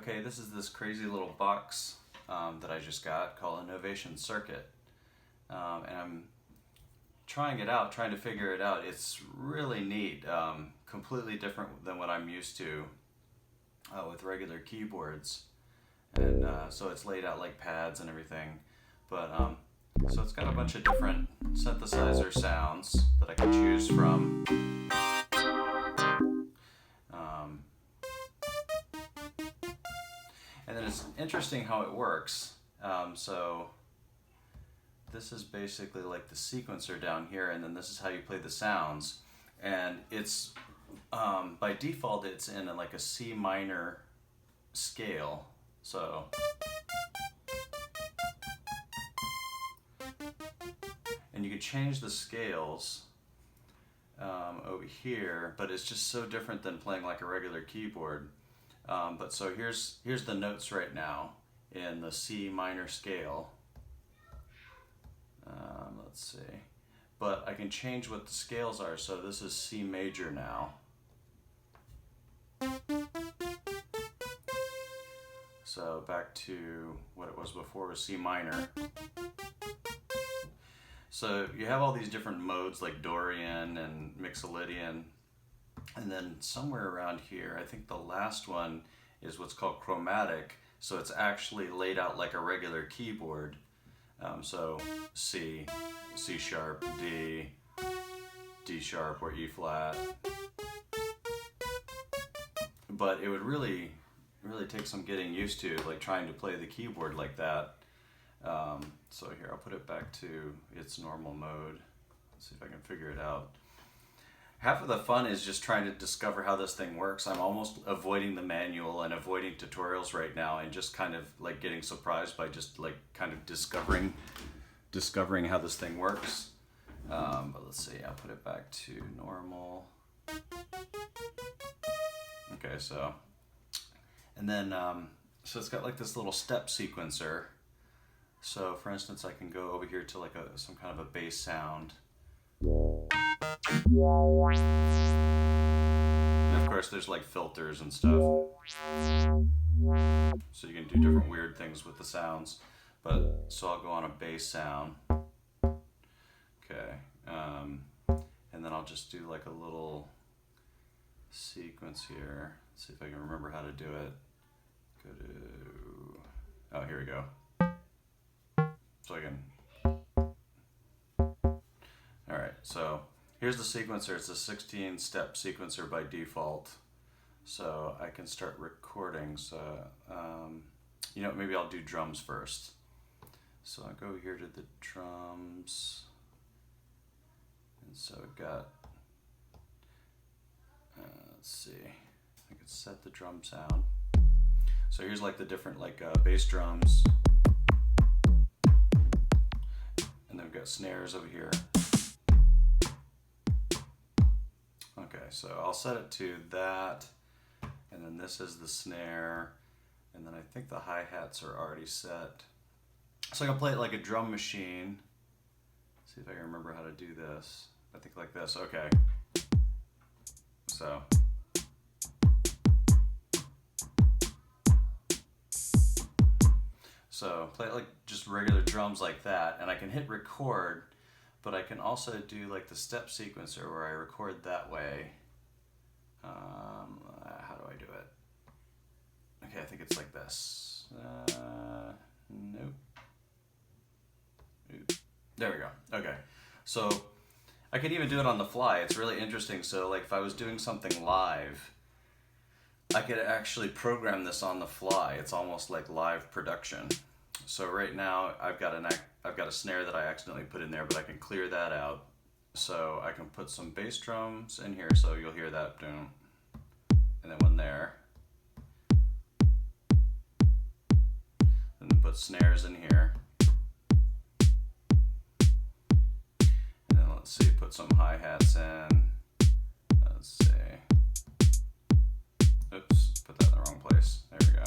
Okay, this is this crazy little box that I just got called a Novation Circuit. And I'm trying it out, trying to figure it out. It's really neat, completely different than what I'm used to with regular keyboards. And so it's laid out like pads and everything. But so it's got a bunch of different synthesizer sounds that I can choose from. And then it's interesting how it works. So this is basically like the sequencer down here, and then this is how you play the sounds. And it's by default it's in like a C minor scale. So and you can change the scales over here, but it's just so different than playing like a regular keyboard. But so here's the notes right now in the C minor scale. Let's see. But I can change what the scales are, so this is C major now. So back to what it was before was C minor. So you have all these different modes like Dorian and Mixolydian. And then somewhere around here, I think the last one is what's called chromatic. So it's actually laid out like a regular keyboard. So C, C sharp, D, D sharp or E flat. But it would really take some getting used to, like trying to play the keyboard like that. So here, I'll put it back to its normal mode. Let's see if I can figure it out. Half of the fun is just trying to discover how this thing works. I'm almost avoiding the manual and avoiding tutorials right now, and just kind of like getting surprised by just like kind of discovering how this thing works. But let's see, I'll put it back to normal. Okay, so, and then, so it's got like this little step sequencer. So for instance, I can go over here to like some kind of a bass sound. And of course there's like filters and stuff, so you can do different weird things with the sounds. But so I'll go on a bass sound. Okay, and then I'll just do like a little sequence here. Let's see if I can remember how to do it. Go to, oh, here we go. So I can, all right, so here's the sequencer. It's a 16-step sequencer by default. So I can start recording. So, you know, maybe I'll do drums first. So I'll go here to the drums. And so I've got, let's see, I can set the drum sound. So here's like the different like bass drums. And then we've got snares over here. Okay, so I'll set it to that, and then this is the snare, and then I think the hi-hats are already set. So I can play it like a drum machine. See if I can remember how to do this. I think like this, okay. So play it like just regular drums like that, and I can hit record. But I can also do like the step sequencer where I record that way. How do I do it? Okay, I think it's like this. Nope. There we go. Okay. So I can even do it on the fly. It's really interesting. So like if I was doing something live, I could actually program this on the fly. It's almost like live production. So right now I've got a snare that I accidentally put in there, but I can clear that out. So I can put some bass drums in here, so you'll hear that, and then one there. And then put snares in here. And then let's see, put some hi-hats in. Let's see. Oops, put that in the wrong place. There we go.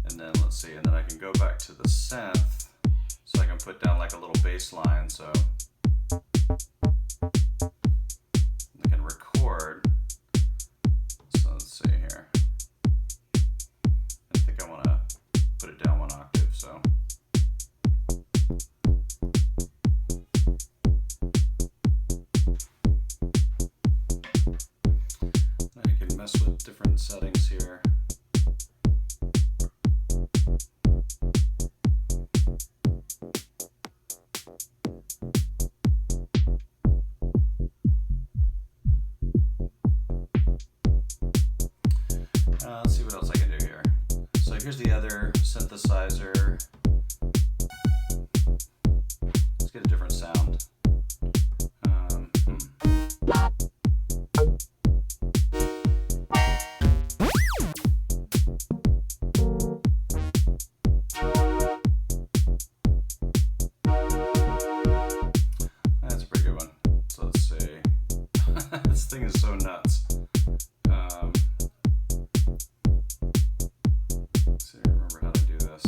And then let's see, and then I can go back to the synth, so I can put down like a little bass line, so I can record. So let's see here. mess with different settings here. Let's see what else I can do here. So here's the other synthesizer. Let's get a different sound. That's a pretty good one. So let's see. This thing is so nuts. Let's see, I remember how to do this.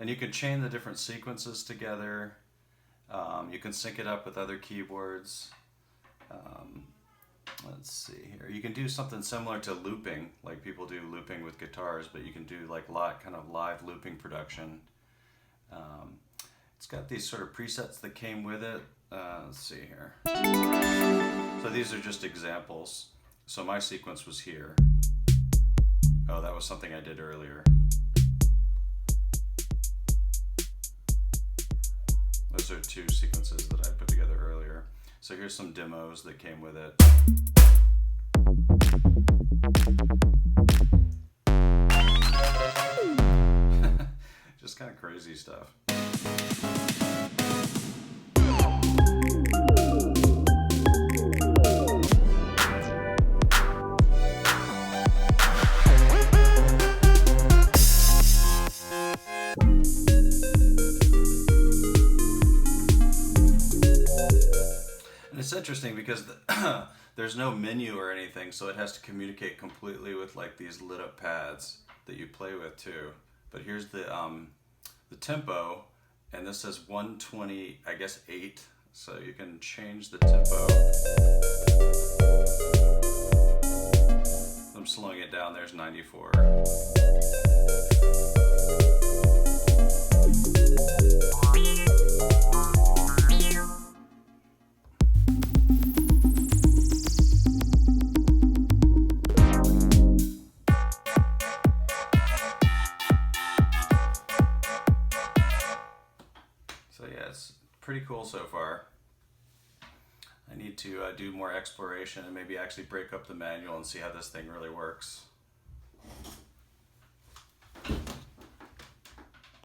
And you can chain the different sequences together. You can sync it up with other keyboards. Let's see here. You can do something similar to looping, like people do looping with guitars, but you can do like kind of live looping production. It's got these sort of presets that came with it. Let's see here. So these are just examples. So my sequence was here. Oh, that was something I did earlier. Those are two sequences that I put together earlier. So here's some demos that came with it. Just kind of crazy stuff. It's interesting because there's no menu or anything, so it has to communicate completely with like these lit up pads that you play with too. But here's the tempo, and this says 120, I guess 8, so you can change the tempo. I'm slowing it down, there's 94. So yeah, it's pretty cool so far. I need to do more exploration and maybe actually break up the manual and see how this thing really works.